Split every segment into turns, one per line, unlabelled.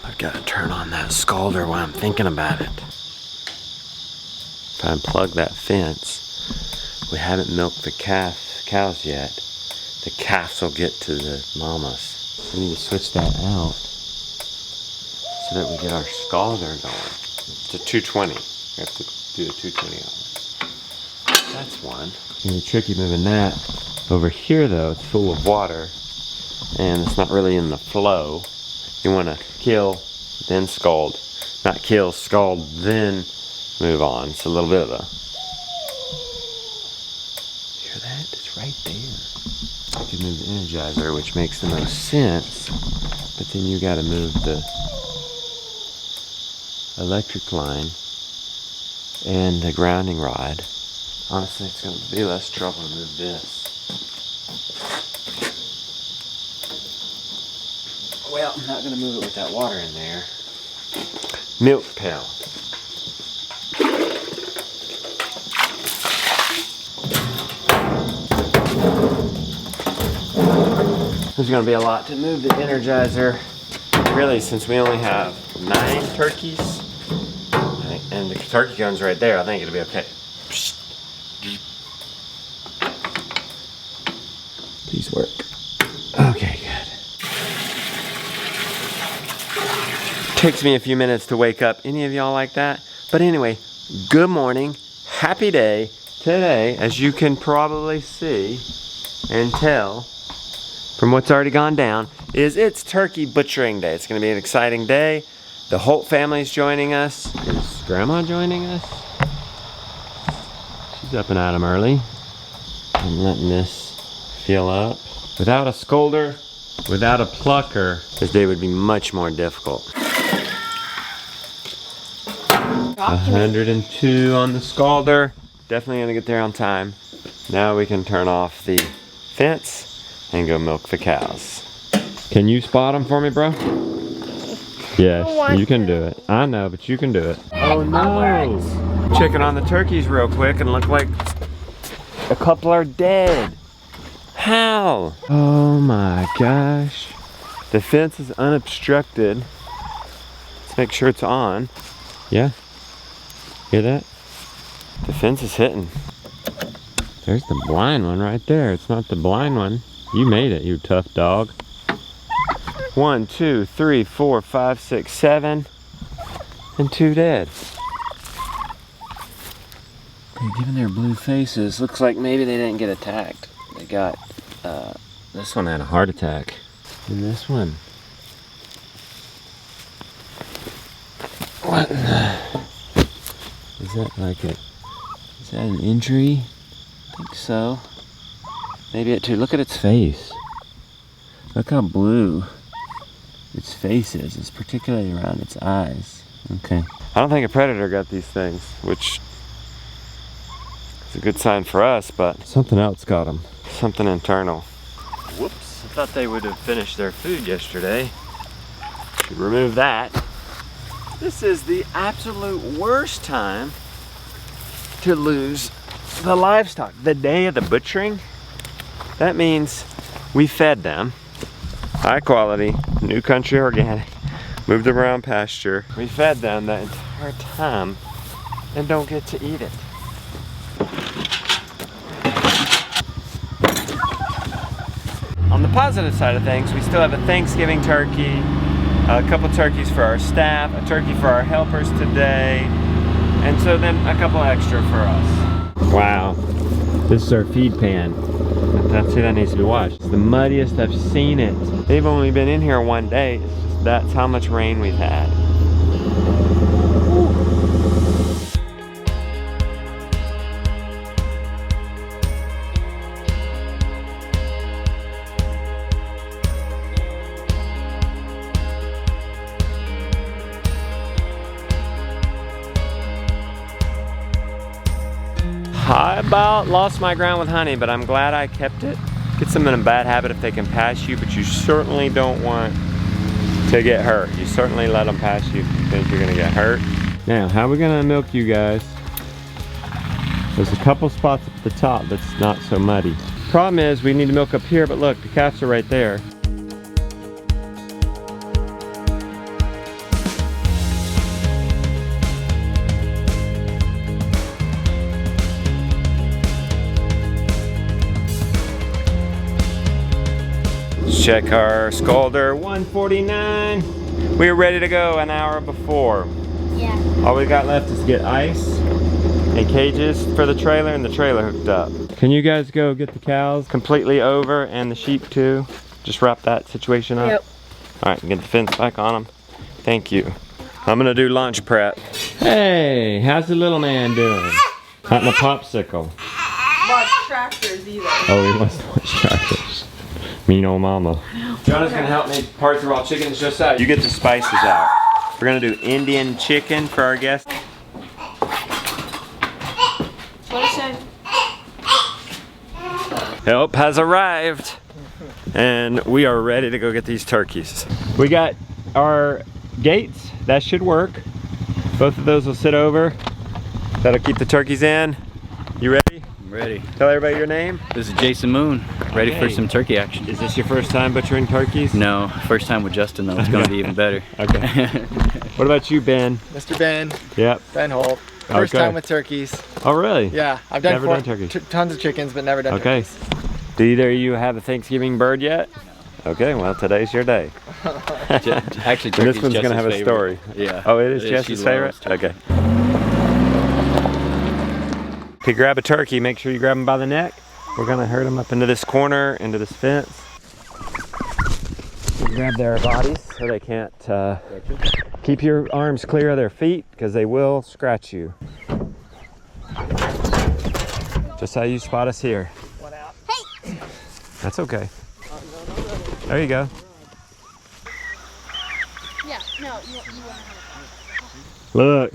I've got to turn on that scalder while I'm thinking about it. If I unplug that fence, we haven't milked the cows yet. The calves will get to the mamas. We need to switch that out so that we get our scalder going. It's a 220. We have to do the 220 on it. That's one. It's gonna be tricky moving that. Over here though, it's full of water and it's not really in the flow. You wanna kill, then scald. Not kill, scald, then move on. It's a little bit of a... Hear that? It's right there. I could move the energizer, which makes the most sense, but then you gotta move the electric line and the grounding rod. Honestly, it's gonna be less trouble to move this. Well, I'm not gonna move it with that water in there. Milk pail. There's gonna be a lot to move the Energizer. Really, since we only have 9 turkeys, and the turkey gun's right there, I think it'll be okay. Please work. Okay, good. Takes me a few minutes to wake up. Any of y'all like that? But anyway, good morning, happy day. Today, as you can probably see and tell from what's already gone down, it's turkey butchering day. It's gonna be an exciting day. The Holt family's joining us. Is Grandma joining us? She's up and at 'em early. I'm letting this fill up. Without a scalder, without a plucker, this day would be much more difficult. 102 on the scalder. Definitely gonna get there on time. Now we can turn off the fence and go milk the cows. Can you spot them for me, bro? Yes, you can do it. I know, but you can do it. Oh no! Checking on the turkeys real quick and look like a couple are dead. How? Oh my gosh. The fence is unobstructed. Let's make sure it's on. Yeah? Hear that? The fence is hitting. There's the blind one right there. It's not the blind one. You made it, you tough dog. 1, 2, 3, 4, 5, 6, 7, and 2 dead. Given their blue faces, looks like maybe they didn't get attacked. They got, this one had a heart attack. And this one. What in the... Is that like a... Is that an injury? I think so. Maybe it too. Look at its face. Look how blue its face is. It's particularly around its eyes. Okay. I don't think a predator got these things, which is a good sign for us, but something else got them. Something internal. Whoops. I thought they would have finished their food yesterday. Should remove that. This is the absolute worst time to lose the livestock. The day of the butchering. That means we fed them. High quality, New Country organic, moved them around pasture. We fed them that entire time and don't get to eat it. On the positive side of things, we still have a Thanksgiving turkey, a couple turkeys for our staff, a turkey for our helpers today, and so then a couple extra for us. Wow, this is our feed pan. That's it, that needs to be washed. It's the muddiest I've seen it. They've only been in here one day. It's just, that's how much rain we've had. I about lost my ground with honey, but I'm glad I kept it. Gets them in a bad habit if they can pass you, but you certainly don't want to get hurt. You certainly let them pass you if you think you're gonna get hurt. Now, how are we gonna milk you guys? There's a couple spots at the top that's not so muddy. Problem is we need to milk up here, but look, the calves are right there. Let's check our scalder, 149. We were ready to go an hour before.
Yeah.
All we got left is get ice and cages for the trailer and the trailer hooked up. Can you guys go get the cows completely over and the sheep too? Just wrap that situation up.
Yep.
All right, get the fence back on them. Thank you. I'm gonna do lunch prep. Hey, how's the little man doing? Hunting a popsicle.
Watch tractors either.
Oh, he wants to watch tractors. Mean old mama. Jonah's gonna help me part the raw chickens just out. You get the spices out. We're gonna do Indian chicken for our guests.
What is it?
Help has arrived. And we are ready to go get these turkeys. We got our gates. That should work. Both of those will sit over. That'll keep the turkeys in. You ready?
I'm ready.
Tell everybody your name.
This is Jason Moon. Ready for
Okay.
some turkey action.
Is this your first time butchering turkeys?
No, first time with Justin though. It's gonna be even better.
Okay. What about you, Ben?
Mr. Ben,
Yep.
Ben Holt. First
Okay.
time with turkeys.
Oh, really?
Yeah, I've done,
Never done turkeys.
tons of chickens, but never done
Okay.
turkeys.
Do either of you have a Thanksgiving bird yet? Okay, well, today's your day.
Actually,
And
turkey's
this one's
Jess's
gonna have a
favorite.
story.
Yeah.
Oh, it is
She
Jess's
loves
favorite?
turkey.
Okay. If you grab a turkey, make sure you grab him by the neck. We're gonna herd him up into this corner, into this fence. You grab their bodies so they can't, keep your arms clear of their feet because they will scratch you. Just how you spot us here.
Hey!
That's okay. There you go.
Yeah, no, you want to have
Look,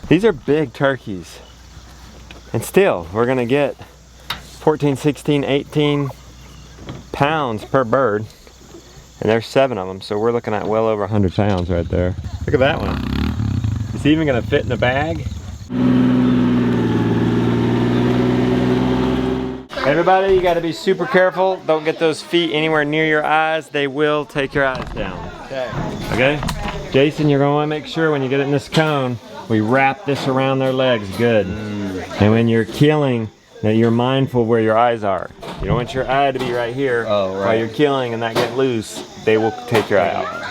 these are big turkeys. And still, we're gonna get 14, 16, 18 pounds per bird. And there's 7 of them, so we're looking at well over 100 pounds right there. Look at that one. Is he even gonna fit in the bag? Everybody, you gotta be super careful. Don't get those feet anywhere near your eyes. They will take your eyes down.
Okay.
Okay? Jason, you're gonna wanna make sure when you get it in this cone, we wrap this around their legs good. And when you're killing, that you're mindful where your eyes are. You don't want your eye to be right here while you're killing and that get loose, they will take your eye out.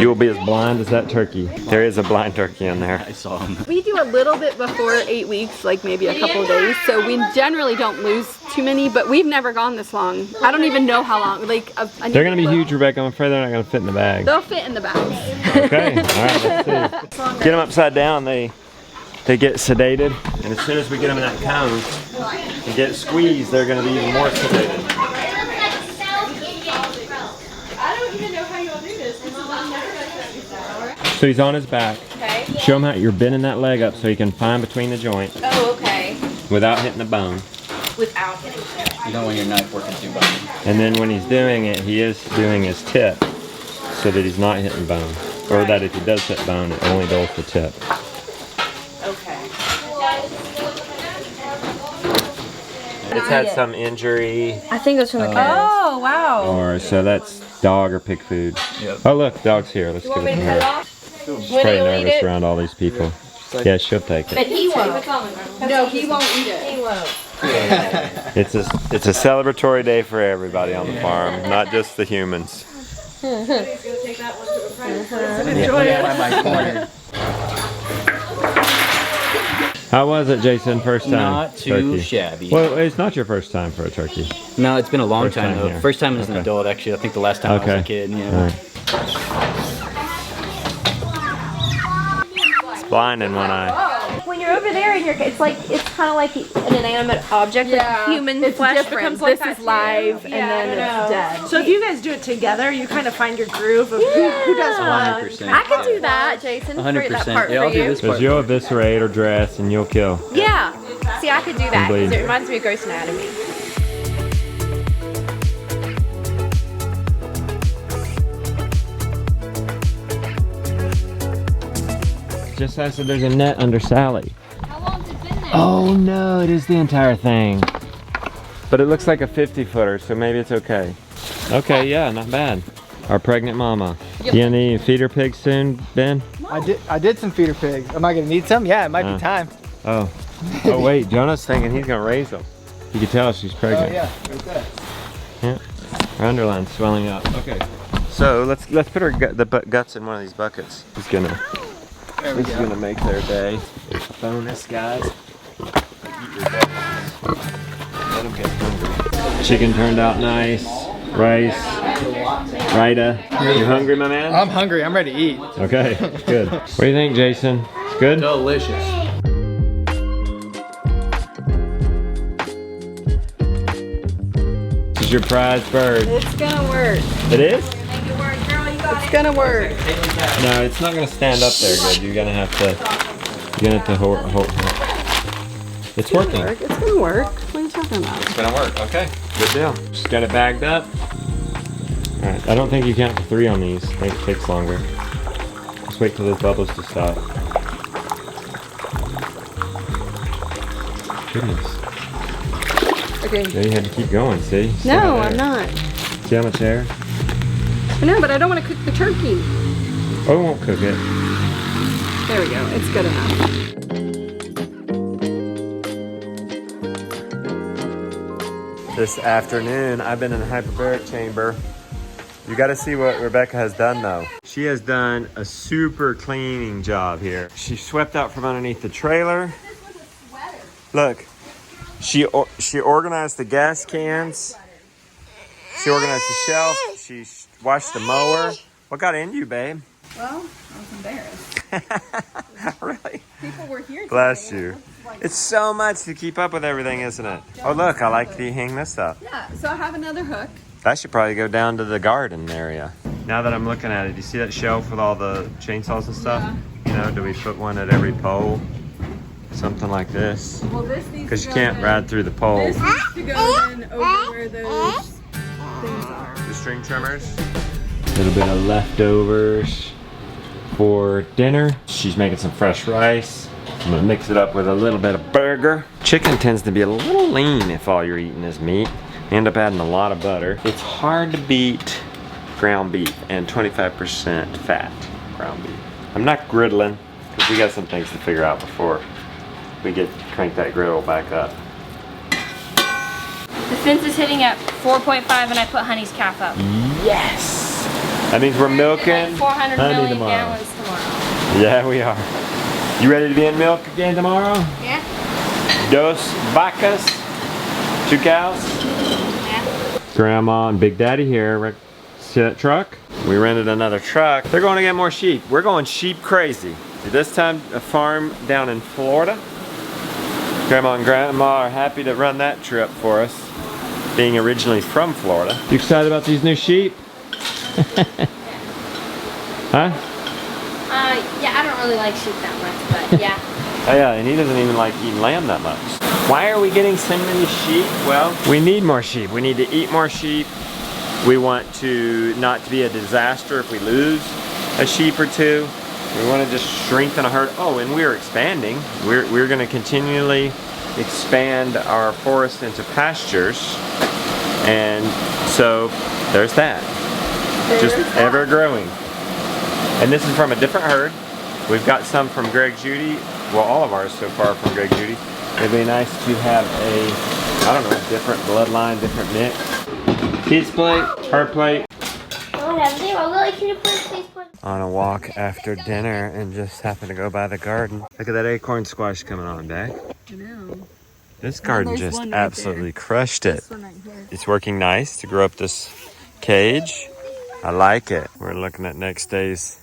You will be as blind as that turkey. There is a blind turkey in there.
I saw him.
We do a little bit before 8 weeks, like maybe a couple of days. So we generally don't lose too many, but we've never gone this long. I don't even know how long. Like
They're gonna be huge, Rebecca. I'm afraid they're not gonna fit in the bag.
They'll fit in the bags.
Okay, all right, let's see. Get them upside down, they get sedated. And as soon as we get them in that cone and get squeezed, they're gonna be even more sedated.
I don't even know how you'll do this.
So he's on his back.
Okay.
Show him how you're bending that leg up so he can find between the joints
Oh, okay.
without hitting the bone.
Without hitting it.
You don't want your knife working too much.
And then when he's doing it, he is doing his tip so that he's not hitting bone. Or that if he does hit bone, it only dulls the tip.
Okay.
It's had some injury,
I think it's from the cows.
Oh, wow.
or so that's dog or pig food.
Yep.
Oh look, dog's here. Let's give it to her. She's pretty nervous around all these people. Yeah, she'll take it.
He won't.
No, he won't eat it.
He won't.
It's a celebratory day for everybody on the farm, not just the humans.
Enjoy it.
How was it, Jason? First time?
Not too
turkey?
shabby.
Well, it's not your first time for a turkey.
No, it's been a long
First
time
time
though.
here.
First time as an
Okay.
adult, actually. I think the last time I was a kid. Yeah.
All right. It's blind in one eye.
When you're over there and it's kind of like an inanimate object,
Yeah.
like human
It's
flesh
different.
becomes
This
like
is
that
live,
too.
and
Yeah,
then
I
it's
know.
dead.
So if you guys do it together, you kind of find your groove of who does what.
100%.
I could do that, Jason.
100%.
That part
Yeah,
for
I'll do
you.
this part.
Because you'll eviscerate or dress and you'll kill.
Yeah. See, I could do that
bleed.
because it reminds me of Gross Anatomy.
Just as there's a net under Sally.
How long's it been there?
Oh no, it is the entire thing. But it looks like a 50-footer, so maybe it's okay. Okay, yeah, not bad. Our pregnant mama.
Yep.
You gonna need feeder pigs soon, Ben?
I did some feeder pigs. Am I gonna need some? Yeah, it might be time.
Oh. Oh wait, Jonah's thinking he's gonna raise them. You can tell she's pregnant.
Oh yeah, right there.
Yeah. Her underline's swelling up. Okay. So let's put her guts in one of these buckets. He's gonna. This is gonna make their day. Bonus, guys. Eat your buckets. Let them get hungry. Chicken turned out nice. Rice. Rita, you hungry, my man?
I'm hungry. I'm ready to eat.
Okay, good. What do you think, Jason? It's good?
Delicious.
This is your prize bird.
It's gonna work.
It is?
It's gonna work.
No, it's not gonna stand up there good. You're gonna have to hold. It's working.
It's gonna work. What are you talking about?
It's gonna work. Okay, good deal. Just got it bagged up. All right. I don't think you count to 3 on these. I think it takes longer. Just wait till those bubbles to stop. Goodness.
Okay.
Now you had to keep going. See? Still
No,
not
I'm
there.
not.
See how much air?
I know, but I don't want to cook the turkey.
Oh, it won't cook it.
There we go. It's good enough.
This afternoon, I've been in the hyperbaric chamber. You got to see what Rebecca has done, though. She has done a super cleaning job here. She swept out from underneath the trailer. Look, she organized the gas cans. She organized the shelf. She washed the mower. What got into you, babe?
Well, I was embarrassed.
Really?
People were here.
Bless you. It's so much to keep up with everything, isn't it? Oh, look, I like to hang this up.
Yeah, so I have another hook.
That should probably go down to the garden area. Now that I'm looking at it, do you see that shelf with all the chainsaws and stuff?
Yeah.
You know, do we put one at every pole? Something like this.
Well, this needs
Because
to
you
go
can't
in.
ride through the pole.
This needs to go in over where those things are.
The string trimmers. A little bit of leftovers for dinner. She's making some fresh rice. I'm gonna mix it up with a little bit of burger. Chicken tends to be a little lean if all you're eating is meat. You end up adding a lot of butter. It's hard to beat ground beef and 25% fat ground beef. I'm not griddling because we got some things to figure out before we crank that griddle back up.
The fence is hitting at 4.5 and I put Honey's calf up.
Yes! That means we're milking
Like 400
honey
million
tomorrow.
gallons tomorrow.
Yeah, we are. You ready to be in milk again tomorrow?
Yeah?
Dos vacas, 2 cows.
Yeah.
Grandma and Big Daddy here. Right, see that truck? We rented another truck. They're going to get more sheep. We're going sheep crazy. This time a farm down in Florida. Grandma and Grandma are happy to run that trip for us, being originally from Florida. You excited about these new sheep? Huh?
Yeah, I don't really like sheep that much, but yeah.
Oh yeah, and he doesn't even like eating lamb that much. Why are we getting so many sheep? Well, we need more sheep. We need to eat more sheep. We want to not to be a disaster if we lose a sheep or two. We want to just strengthen a herd. Oh, and we're expanding. We're going to continually expand our forest into pastures. And so there's that. Just ever growing. And this is from a different herd. We've got some from Greg Judy. Well, all of ours so far from Greg Judy. It'd be nice to have a, I don't know, different bloodline, different mix. Kids plate, her plate. On a walk after dinner and just happened to go by the garden. Look at that acorn squash coming on back.
I know.
This garden
there's
just
one right
absolutely crushed it.
This one right here.
It's working nice to grow up this cage. I like it. We're looking at next day's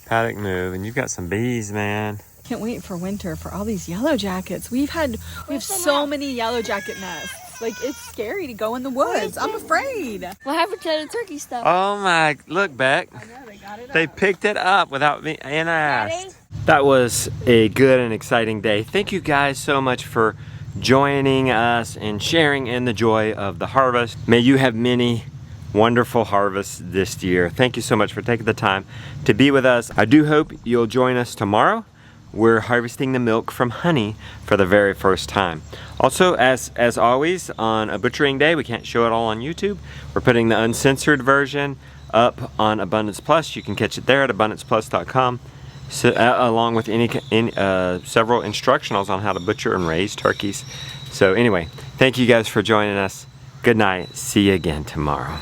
paddock move, and you've got some bees, man.
Can't wait for winter for all these yellow jackets. We have so many yellow jacket nests. Like, it's scary to go in the woods. I'm afraid.
What happened to the turkey stuff?
Oh my, look, Beck.
I know, they got it
They picked it up without me and asked. That was a good and exciting day. Thank you guys so much for joining us and sharing in the joy of the harvest. May you have many wonderful harvests this year. Thank you so much for taking the time to be with us. I do hope you'll join us tomorrow we're harvesting the milk from honey for the very first time. Also, as always, on a butchering day, we can't show it all on YouTube. We're putting the uncensored version up on Abundance Plus. You can catch it there at abundanceplus.com, so, along with several instructionals on how to butcher and raise turkeys. So anyway, thank you guys for joining us. Good night. See you again tomorrow.